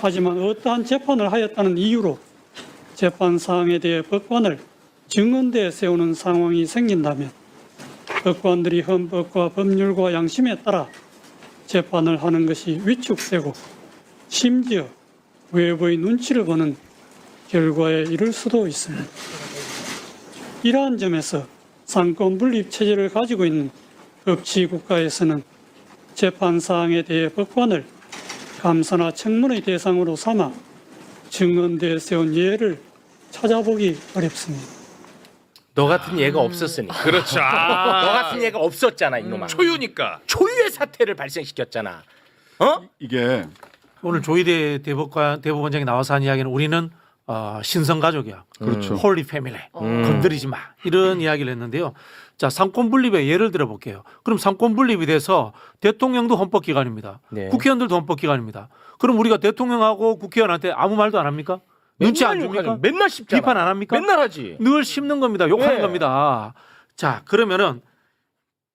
하지만 어떠한 재판을 하였다는 이유로 재판 사항에 대해 법관을 증언대에 세우는 상황이 생긴다면 법관들이 헌법과 법률과 양심에 따라 재판을 하는 것이 위축되고 심지어 외부의 눈치를 보는 결과에 이를 수도 있습니다. 이러한 점에서 상권 분립 체제를 가지고 있는 법치 국가에서는 재판 사항에 대해 법관을 감사나 청문의 대상으로 삼아 증언대에 세운 예를 찾아보기 어렵습니다. 너 같은 예가 없었으니까. 그렇죠. 너 같은 예가 없었잖아 이놈아. 초유니까. 초유의 사태를 발생시켰잖아. 어? 이게 오늘 조희대 대법원장이 나와서 한 이야기는 우리는 신성 가족이야. 그렇죠. 홀리 패밀리. 건드리지 마. 이런 이야기를 했는데요. 자, 상권 분립의 예를 들어 볼게요. 그럼 상권 분립이 돼서 대통령도 헌법 기관입니다. 네. 국회의원들도 헌법 기관입니다. 그럼 우리가 대통령하고 국회의원한테 아무 말도 안 합니까? 눈치 안 줍니까? 맨날 씹잖아. 비판 안 합니까? 맨날 하지. 늘 씹는 겁니다. 욕하는 네. 겁니다. 자, 그러면은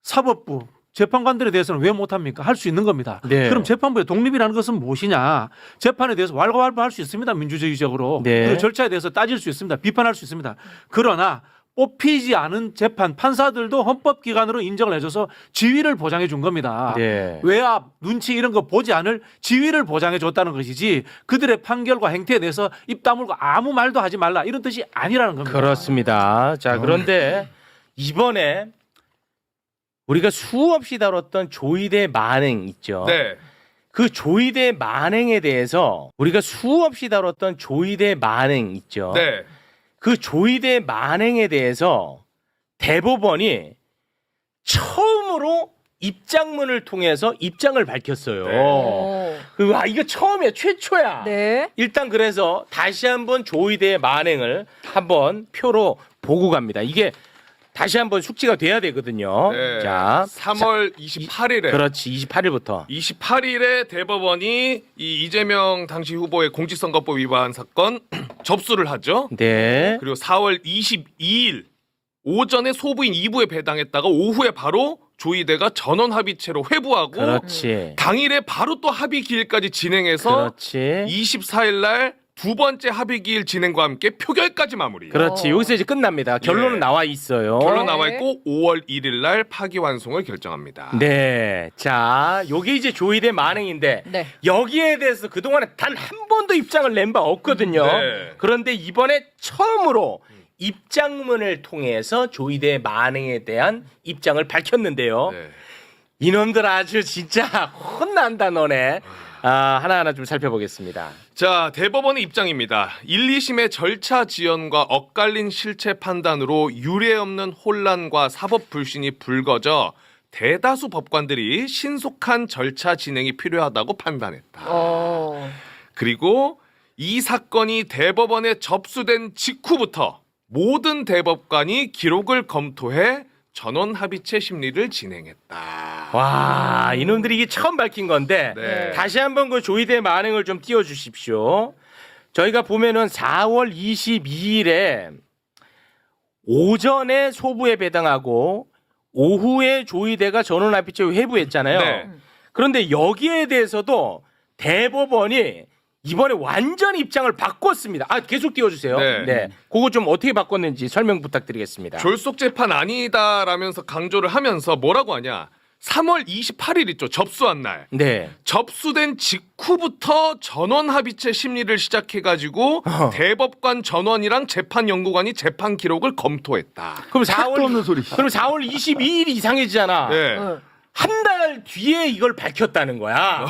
사법부 재판관들에 대해서는 왜 못합니까? 할 수 있는 겁니다. 네. 그럼 재판부의 독립이라는 것은 무엇이냐? 재판에 대해서 왈가왈부할 수 있습니다. 민주주의적으로. 네. 그 절차에 대해서 따질 수 있습니다. 비판할 수 있습니다. 그러나 뽑히지 않은 재판 판사들도 헌법기관으로 인정을 해줘서 지위를 보장해 준 겁니다. 네. 외압, 눈치 이런 거 보지 않을 지위를 보장해 줬다는 것이지 그들의 판결과 행태에 대해서 입 다물고 아무 말도 하지 말라 이런 뜻이 아니라는 겁니다. 그렇습니다. 자, 그런데 이번에 우리가 수없이 다뤘던 조희대 만행 있죠. 네. 그 조희대 만행에 대해서 우리가 수없이 다뤘던 조희대 만행 있죠. 네. 그 조희대 만행에 대해서 대법원이 처음으로 입장문을 통해서 입장을 밝혔어요. 네. 와, 이거 처음이야, 최초야. 네. 일단 그래서 다시 한번 조희대의 만행을 한번 표로 보고 갑니다. 이게 다시 한번 숙지가 돼야 되거든요. 네. 자, 3월 28일에 그렇지, 28일부터. 28일에 대법원이 이 이재명 당시 후보의 공직선거법 위반 사건 접수를 하죠. 네. 그리고 4월 22일 오전에 소부인 2부에 배당했다가 오후에 바로 조희대가 전원 합의체로 회부하고 그렇지. 당일에 바로 또 합의 기일까지 진행해서 그렇지. 24일 날 두 번째 합의 기일 진행과 함께 표결까지 마무리. 그렇지. 여기서 이제 끝납니다. 결론은 예. 나와 있어요. 결론 나와 있고 5월 1일 날 파기환송을 결정합니다. 네. 자, 요게 이제 조희대 만행인데 네. 여기에 대해서 그동안에 단 한 번도 입장을 낸 바 없거든요. 네. 그런데 이번에 처음으로 입장문을 통해서 조희대 만행에 대한 입장을 밝혔는데요. 네. 이놈들 아주 진짜 혼난다 너네. 하나하나 좀 살펴보겠습니다. 자, 대법원의 입장입니다. 1, 2심의 절차 지연과 엇갈린 실체 판단으로 유례없는 혼란과 사법 불신이 불거져 대다수 법관들이 신속한 절차 진행이 필요하다고 판단했다. 그리고 이 사건이 대법원에 접수된 직후부터 모든 대법관이 기록을 검토해 전원 합의체 심리를 진행했다. 와, 이놈들이 이게 처음 밝힌 건데 네. 다시 한번 그 조희대 만행을 좀 띄워주십시오. 저희가 보면은 4월 22일에 오전에 소부에 배당하고 오후에 조희대가 전원합의체 회부했잖아요. 네. 그런데 여기에 대해서도 대법원이 이번에 완전 입장을 바꿨습니다. 계속 띄워주세요. 네. 그거 좀 어떻게 바꿨는지 설명 부탁드리겠습니다. 졸속 재판 아니다라면서 강조를 하면서 뭐라고 하냐? 3월 28일 있죠. 접수한 날. 네. 접수된 직후부터 전원 합의체 심리를 시작해가지고 대법관 전원이랑 재판연구관이 재판 기록을 검토했다. 그럼 택도 없는 소리. 그럼 4월 22일이 이상해지잖아. 네. 한 달 뒤에 이걸 밝혔다는 거야.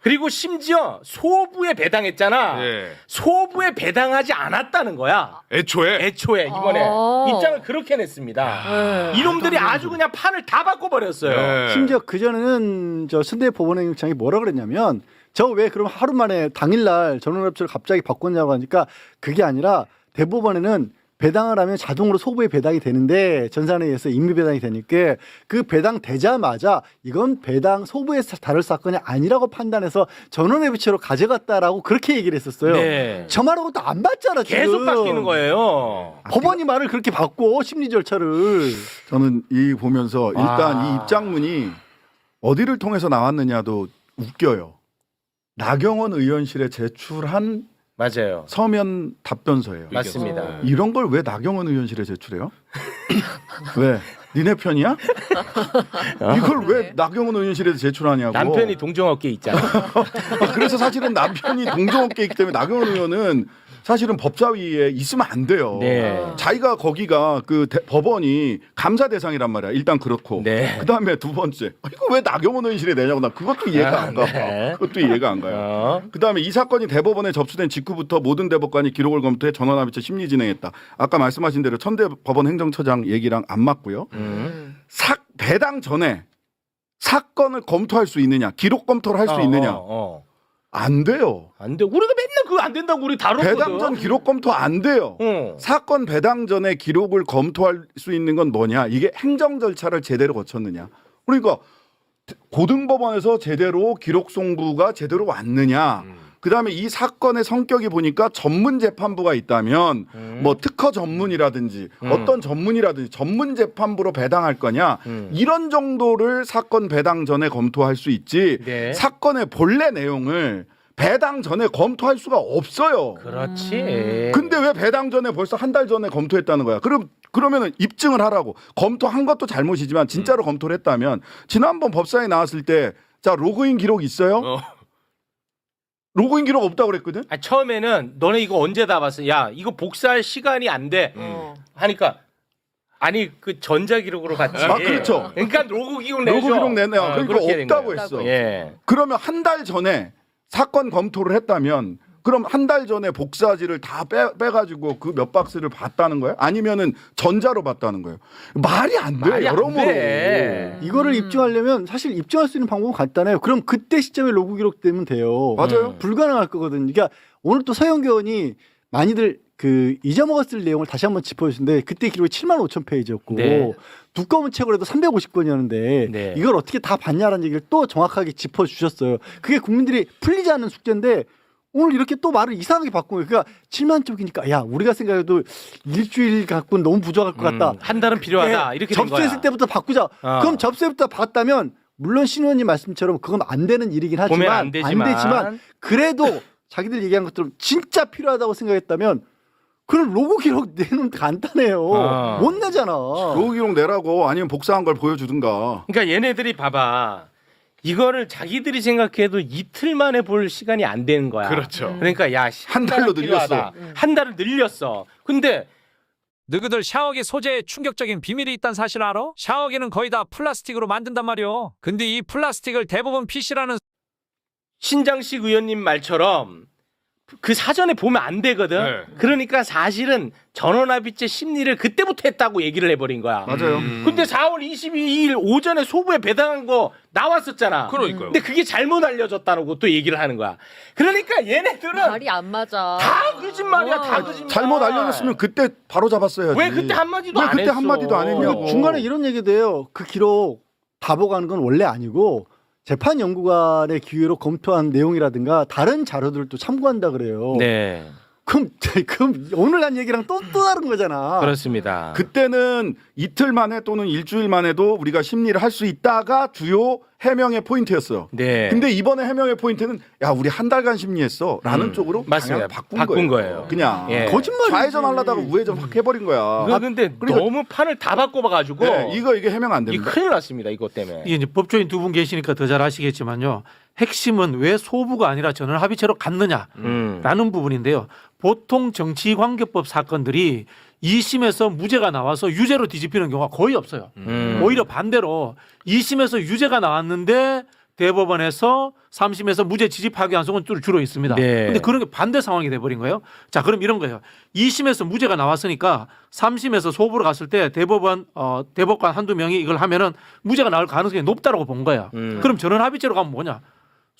그리고 심지어 소부에 배당했잖아. 네. 소부에 배당하지 않았다는 거야. 애초에 이번에 입장을 그렇게 냈습니다. 이놈들이 아주 그냥 판을 다 바꿔버렸어요. 네. 심지어 그전에는 저 순대 법원행장이 뭐라 그랬냐면 저 왜 그럼 하루 만에 당일날 전원합치를 갑자기 바꿨냐고 하니까 그게 아니라 대법원에는 배당을 하면 자동으로 소부에 배당이 되는데 전산에 의해서 임미 배당이 되니까 그 배당 되자마자 이건 배당 소부에 다룰 사건이 아니라고 판단해서 전원합의체로 가져갔다라고 그렇게 얘기를 했었어요. 네. 저 말하고 또 안 받잖아. 지금. 계속 바뀌는 거예요. 법원이 말을 그렇게 바꿔 심리 절차를. 저는 이 보면서 일단 와. 이 입장문이 어디를 통해서 나왔느냐도 웃겨요. 나경원 의원실에 제출한 맞아요. 서면 답변서예요. 맞습니다. 이런 걸 왜 나경원 의원실에 제출해요? 왜? 니네 편이야? 이걸 왜 나경원 의원실에 제출하냐고. 남편이 동종업계 있잖아. 그래서 사실은 남편이 동종업계이기 때문에 나경원 의원은 사실은 법사위에 있으면 안 돼요. 네. 자기가 거기가 그 법원이 감사 대상이란 말이야. 일단 그렇고. 네. 그다음에 두 번째. 이거 왜 나경원 의원실에 내냐고 나 그것도 이해가 안 가. 네. 그것도 이해가 안 가요. 그다음에 이 사건이 대법원에 접수된 직후부터 모든 대법관이 기록을 검토해 전원합의체 심리 진행했다. 아까 말씀하신 대로 천대 법원 행정처장 얘기랑 안 맞고요. 배당 전에 사건을 검토할 수 있느냐, 기록 검토를 할 수 있느냐, 안 돼요. 안 돼. 우리가 맨날 그거 안 된다고 우리 다뤘거든. 배당 전 기록 검토 안 돼요. 사건 배당 전에 기록을 검토할 수 있는 건 뭐냐? 이게 행정 절차를 제대로 거쳤느냐? 그러니까 고등법원에서 제대로 기록 송부가 제대로 왔느냐? 그다음에 이 사건의 성격이 보니까 전문 재판부가 있다면 뭐 특허 전문이라든지 어떤 전문이라든지 전문 재판부로 배당할 거냐 이런 정도를 사건 배당 전에 검토할 수 있지 네. 사건의 본래 내용을 배당 전에 검토할 수가 없어요. 그렇지. 근데 왜 배당 전에 벌써 한 달 전에 검토했다는 거야? 그러면은 입증을 하라고. 검토한 것도 잘못이지만 진짜로 검토를 했다면 지난번 법사에 나왔을 때 자 로그인 기록 있어요? 로그인 기록 없다고 그랬거든? 아, 처음에는 너네 이거 언제 다 봤어? 야 이거 복사할 시간이 안 돼. 하니까 아니 그 전자 기록으로 봤지. 아, 그렇죠. 그러니까 로그 기록 내줘. 로그 기록 내놔. 그러니까 그렇게 된 없다고 거예요. 했어. 예. 그러면 한 달 전에 사건 검토를 했다면 그럼 한 달 전에 복사지를 다 빼가지고 그 몇 박스를 봤다는 거예요? 아니면은 전자로 봤다는 거예요? 말이 안 돼. 말이 안 여러모로. 돼. 이거를 입증하려면 사실 입증할 수 있는 방법은 간단해요. 그럼 그때 시점에 로그 기록되면 돼요. 맞아요. 불가능할 거거든요. 그러니까 오늘 또 서영교 의원이 많이들 그 잊어먹었을 내용을 다시 한번 짚어주신데 그때 기록이 7만 5천 페이지였고 네. 두꺼운 책으로 해도 350건이었는데 네. 이걸 어떻게 다 봤냐라는 얘기를 또 정확하게 짚어주셨어요. 그게 국민들이 풀리지 않는 숙제인데 오늘 이렇게 또 말을 이상하게 바꾼 거예요. 그러니까 7만 쪽이니까 야 우리가 생각해도 일주일 갖고는 너무 부족할 것 같다. 한 달은 필요하다. 예, 이렇게 된 거야. 접수했을 때부터 바꾸자. 그럼 접수부터 봤다면 물론 신 의원님 말씀처럼 그건 안 되는 일이긴 보면 하지만 안 되지만. 그래도 자기들 얘기한 것처럼 진짜 필요하다고 생각했다면 그럼 로그 기록 내는 간단해요. 못 내잖아. 로그 기록 내라고 아니면 복사한 걸 보여주든가. 그러니까 얘네들이 봐봐. 이거를 자기들이 생각해도 이틀 만에 볼 시간이 안 되는 거야. 그렇죠. 그러니까 야, 한 달로 늘렸어. 한 달을 늘렸어. 근데 너희들 샤워기 소재에 충격적인 비밀이 있다는 사실 알아? 샤워기는 거의 다 플라스틱으로 만든단 말이오. 근데 이 플라스틱을 대부분 PC라는 신장식 의원님 말처럼 그 사전에 보면 안 되거든. 네. 그러니까 사실은 전원합의체 심리를 그때부터 했다고 얘기를 해버린 거야. 맞아요. 근데 4월 22일 오전에 소부에 배당한 거 나왔었잖아. 그러니까요. 근데 그게 잘못 알려졌다고 또 얘기를 하는 거야. 그러니까 얘네들은 말이 안 맞아. 다 거짓말이야. 다 거짓말. 잘못 알려줬으면 그때 바로 잡았어야지. 왜 그때 한마디도 왜 안 그때 했어? 한마디도 안 했냐고. 중간에 이런 얘기도 해요. 그 기록 다 보고 하는 건 원래 아니고 재판연구관의 기회로 검토한 내용이라든가 다른 자료들을 또 참고한다 그래요. 네. 그럼 오늘 한 얘기랑 또 다른 거잖아. 그렇습니다. 그때는 이틀 만에 또는 일주일 만에도 우리가 심리를 할 수 있다가 주요 해명의 포인트였어. 네. 근데 이번에 해명의 포인트는 야 우리 한 달간 심리했어라는 쪽으로 맞습니다. 방향을 바꾼 거예요. 그냥 예. 거짓말이지. 좌회전하려다가 우회전 확 해버린 거야. 근데 그러니까- 너무 판을 다 바꿔봐가지고 네, 이게 해명 안 이게 됩니다. 큰일 났습니다. 이것 때문에. 이게 이제 법조인 두 분 계시니까 더 잘 아시겠지만요. 핵심은 왜 소부가 아니라 전원 합의체로 갔느냐라는 부분인데요. 보통 정치관계법 사건들이 2심에서 무죄가 나와서 유죄로 뒤집히는 경우가 거의 없어요. 오히려 반대로 2심에서 유죄가 나왔는데 대법원에서 3심에서 무죄 지지 파기한 경우는 주로 있습니다. 네. 근데 그런 게 반대 상황이 돼버린 거예요. 자, 그럼 이런 거예요. 2심에서 무죄가 나왔으니까 3심에서 소부로 갔을 때 대법관 한두 명이 이걸 하면은 무죄가 나올 가능성이 높다라고 본 거예요. 그럼 전원 합의체로 가면 뭐냐?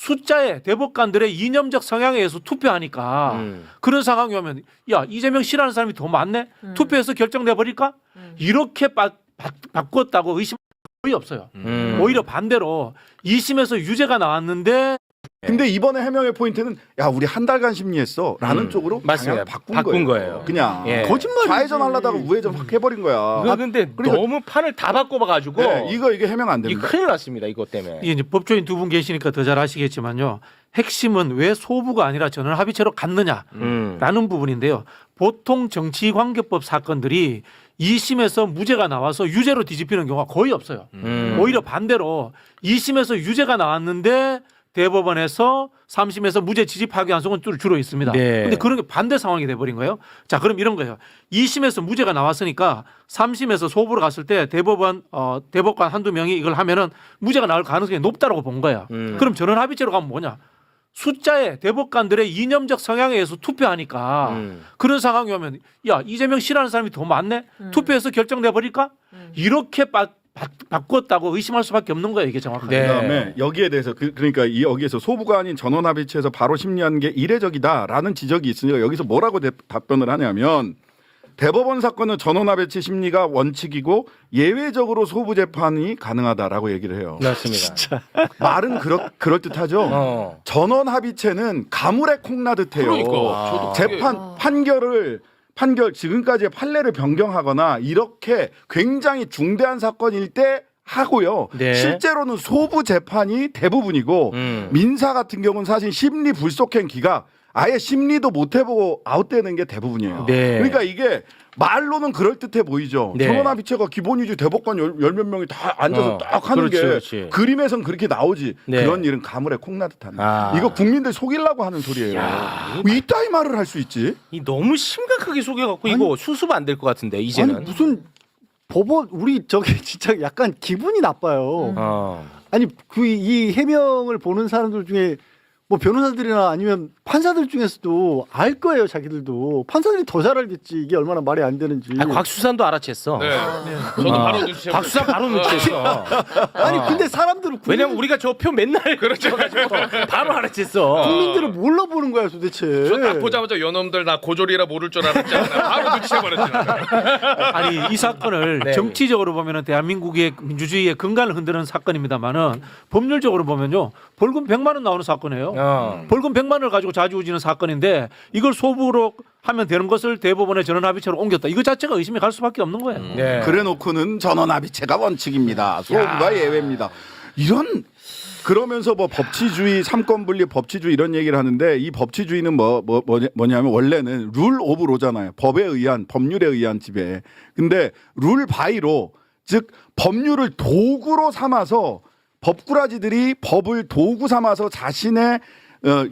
숫자에 대법관들의 이념적 성향에 의해서 투표하니까 그런 상황이 오면 야 이재명 싫어하는 사람이 더 많네? 투표해서 결정돼 버릴까? 이렇게 바꿨다고 의심 거의 없어요. 오히려 반대로 2심에서 유죄가 나왔는데 근데 이번에 해명의 포인트는 야 우리 한 달간 심리했어라는 쪽으로 맞습니다. 방향을 바꾼 거예요. 그냥 예. 거짓말. 좌회전 하려다가 우회전 확 해버린 거야. 이거 근데 그러니까- 너무 판을 다 바꿔봐가지고 네, 이게 해명 안 이 됩니다. 큰일 났습니다. 이것 때문에. 이게 이제 법조인 두 분 계시니까 더 잘 아시겠지만요. 핵심은 왜 소부가 아니라 전원 합의체로 갔느냐라는 부분인데요. 보통 정치관계법 사건들이 2심에서 무죄가 나와서 유죄로 뒤집히는 경우가 거의 없어요. 오히려 반대로 2심에서 유죄가 나왔는데 대법원에서 3심에서 무죄 지지 파기한 경우는 주로 있습니다. 네. 근데 그런 게 반대 상황이 돼버린 거예요. 자, 그럼 이런 거예요. 2심에서 무죄가 나왔으니까 3심에서 소부로 갔을 때 대법관 한두 명이 이걸 하면은 무죄가 나올 가능성이 높다라고 본 거야. 그럼 전원 합의체로 가면 뭐냐? 숫자에 대법관들의 이념적 성향에 의해서 투표하니까 그런 상황이 오면 야 이재명 싫어하는 사람이 더 많네 투표해서 결정돼 버릴까 이렇게 바꿨다고 의심할 수밖에 없는 거예요 이게 정확하게. 네. 그다음에 여기에 대해서 그러니까 여기에서 소부가 아닌 전원합의체에서 바로 심리하는 게 이례적이다라는 지적이 있으니까 여기서 뭐라고 답변을 하냐면 대법원 사건은 전원합의체 심리가 원칙이고 예외적으로 소부 재판이 가능하다라고 얘기를 해요. 맞습니다. 말은 그럴듯하죠. 어. 전원합의체는 가물에 콩나듯해요. 그러니까 저도 그게- 판결 지금까지의 판례를 변경하거나 이렇게 굉장히 중대한 사건일 때 하고요. 네. 실제로는 소부 재판이 대부분이고 민사 같은 경우는 사실 심리 불속행 기각 아예 심리도 못 해보고 아웃되는 게 대부분이에요. 네. 그러니까 이게 말로는 그럴듯해 보이죠. 네. 전원합의체가 기본이지 대법관 열 몇 명이 다 앉아서 딱 하는 그렇지, 게 그렇지. 그림에선 그렇게 나오지. 네. 그런 일은 가물에 콩나듯하네. 아. 이거 국민들 속이려고 하는 소리예요. 왜 이따위 말을 할 수 있지? 이 너무 심각하게 속여갖고 이거 수습 안 될 것 같은데 이제는. 아니 무슨 법원 우리 저기 진짜 약간 기분이 나빠요. 어. 아니 그 이 해명을 보는 사람들 중에 뭐 변호사들이나 아니면 판사들 중에서도 알 거예요 자기들도 판사들이 더 잘 알겠지 이게 얼마나 말이 안 되는지. 아, 곽수산도 알아챘어. 네. 저도 바로 눈치채고. 곽수산 바로 눈치챘어. 아니 근데 사람들은 왜냐면 우리가 저 표 맨날 그렇죠 가지고 바로 알아챘어. 국민들은 뭘로 보는 거야 도대체. 저딱 보자마자 요놈들 나 고졸이라 모를 줄 알았잖아. 바로 눈치채버렸지. 아니 이 사건을 네. 정치적으로 보면은 대한민국의 민주주의의 근간을 흔드는 사건입니다만은 법률적으로 보면요 벌금 100만 원 나오는 사건이에요. 벌금 100만 원을 가지고 자주우지는 사건인데 이걸 소부로 하면 되는 것을 대법원의 전원합의체로 옮겼다. 이거 자체가 의심이 갈 수밖에 없는 거예요. 네. 그래놓고는 전원합의체가 원칙입니다. 소부가 예외입니다. 이런 그러면서 뭐 법치주의, 삼권분리 법치주의 이런 얘기를 하는데 이 법치주의는 뭐냐면 원래는 룰 오브 로잖아요. 법에 의한 법률에 의한 지배. 근데 룰 바이로 즉 법률을 도구로 삼아서 법꾸라지들이 법을 도구 삼아서 자신의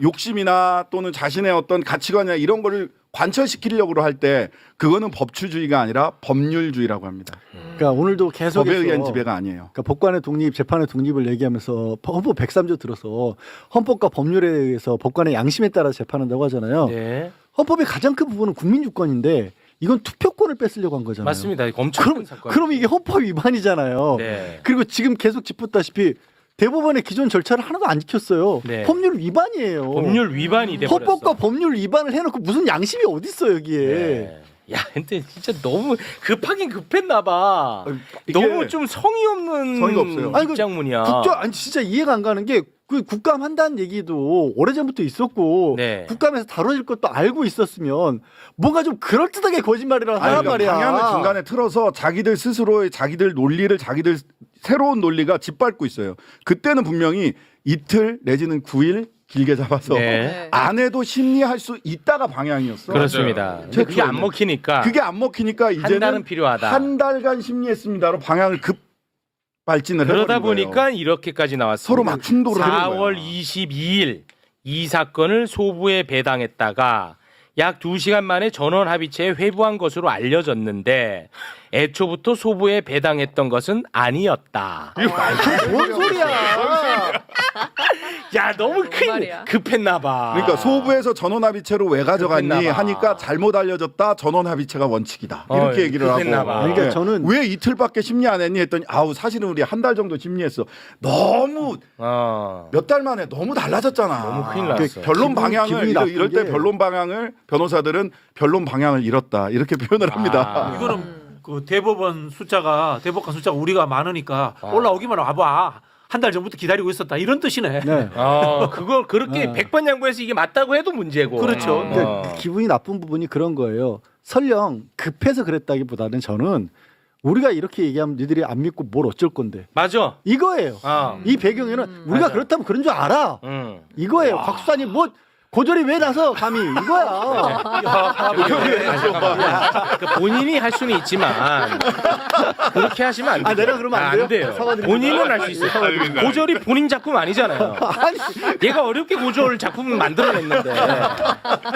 욕심이나 또는 자신의 어떤 가치관이나 이런 거를 관철시키려고 할 때 그거는 법치주의가 아니라 법률주의라고 합니다. 그러니까 오늘도 계속해서 법에 의한 지배가 아니에요. 그러니까 법관의 독립, 재판의 독립을 얘기하면서 헌법 103조 들어서 헌법과 법률에 의해서 법관의 양심에 따라 재판한다고 하잖아요. 네. 헌법의 가장 큰 부분은 국민주권인데 이건 투표권을 뺏으려고 한 거잖아요. 맞습니다. 엄청 큰 사건. 그럼 이게 헌법 위반이잖아요. 네. 그리고 지금 계속 짚었다시피 대법원의 기존 절차를 하나도 안 지켰어요. 네. 법률 위반이에요. 법률 위반이 돼 버렸어. 헌법과 법률 위반을 해놓고 무슨 양심이 어디 있어요 여기에. 네. 야, 근데 진짜 너무 급하긴 급했나 봐. 이게 너무 좀 성의 없는 성의가 없어요. 아니, 그 입장문이야. 아니 진짜 이해가 안 가는 게 그 국감 한다는 얘기도 오래전부터 있었고 네. 국감에서 다뤄질 것도 알고 있었으면 뭔가 좀 그럴듯하게 거짓말이라고 하란 그러니까 말이야. 방향을 중간에 틀어서 자기들 스스로의 자기들 논리를 자기들 새로운 논리가 짓밟고 있어요. 그때는 분명히 이틀 내지는 9일 길게 잡아서 네. 안 해도 심리할 수 있다가 방향이었어. 그렇습니다. 근데 그게 안 먹히니까 그게 안 먹히니까 한 달은 이제는 필요하다. 한 달간 심리했습니다로 방향을 급 발진을 그러다 해버린 거예요. 보니까 이렇게까지 나왔습니다. 서로 막 충돌을 하는 4월 거예요. 22일 이 사건을 소부에 배당했다가 약 2시간 만에 전원 합의체에 회부한 것으로 알려졌는데 애초부터 소부에 배당했던 것은 아니었다. 뭔 소리야? 야, 너무 큰 말이야. 급했나 봐. 그러니까 소부에서 전원합의체로 왜 가져갔니 급했나 봐. 하니까 잘못 알려졌다. 전원합의체가 원칙이다. 이렇게 얘기를 급했나 하고. 봐. 그러니까 네. 저는 왜 이틀밖에 심리 안 했니 했더니 아우 사실은 우리 한 달 정도 심리했어. 너무 몇 달 만에 너무 달라졌잖아. 너무 큰일 났어. 변론 방향을 기분이 나쁜 이럴 때 게- 변론 방향을 변호사들은 변론 방향을 잃었다. 이렇게 표현을 합니다. 이거는 그 대법관 숫자가 우리가 많으니까 올라오기만 와봐. 한 달 전부터 기다리고 있었다 이런 뜻이네. 네. 그걸 그렇게 100번 양보해서 이게 맞다고 해도 문제고. 그렇죠. 근데 기분이 나쁜 부분이 그런 거예요. 설령 급해서 그랬다기보다는 저는 우리가 이렇게 얘기하면 니들이 안 믿고 뭘 어쩔 건데 맞아. 이거예요. 이 배경에는 우리가 맞아. 그렇다면 그런 줄 알아. 이거예요. 곽수산이 뭐 고졸이 왜 나서 감히 이거야. 그러니까 본인이 할 수는 있지만 그렇게 하시면 안 돼요. 내가 그러면 안 돼요? 돼요. 사과드립니다. 본인은 할 수 있어요. 사과드립니다. 고졸이 본인 작품 아니잖아요. 아니, 얘가 어렵게 고졸 작품을 만들어냈는데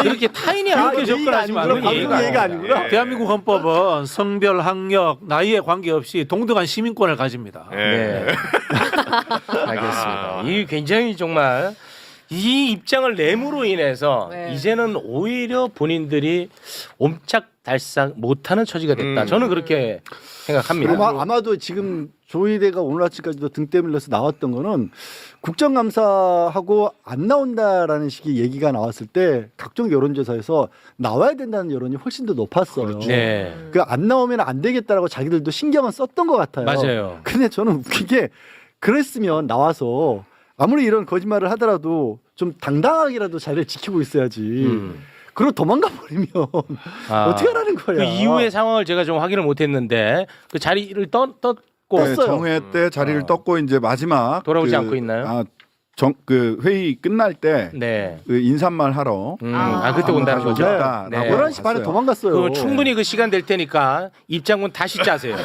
그렇게 타인이 어렵게 접근하시면 안 되는 방금 얘기가 아니구나. 대한민국 헌법은 성별, 학력, 나이에 관계없이 동등한 시민권을 가집니다. 네. 알겠습니다. 이 굉장히 정말 이 입장을 내므로 인해서 네. 이제는 오히려 본인들이 옴짝달싹 못하는 처지가 됐다. 저는 그렇게 생각합니다. 아마도 지금 조희대가 오늘 아침까지도 등 때밀려서 나왔던 거는 국정감사하고 안 나온다라는 식의 얘기가 나왔을 때 각종 여론조사에서 나와야 된다는 여론이 훨씬 더 높았어요. 네. 그 안 나오면 안 되겠다라고 자기들도 신경은 썼던 것 같아요. 맞아요. 근데 저는 웃긴 게 그랬으면 나와서 아무리 이런 거짓말을 하더라도 좀 당당하게라도 자리를 지키고 있어야지. 그리고 도망가 버리면 어떻게 하라는 거야. 그 이후의 상황을 제가 좀 확인을 못했는데 그 자리를 떴고 떴어요. 정회 때 자리를 떴고 이제 마지막 돌아오지 않고 있나요? 그 회의 끝날 때 네. 그 인사말 하러 그때 온다는 거죠. 오겠다라고 네. 11시 반에 도망갔어요. 그 충분히 그 시간 될 테니까 입장문 다시 짜세요.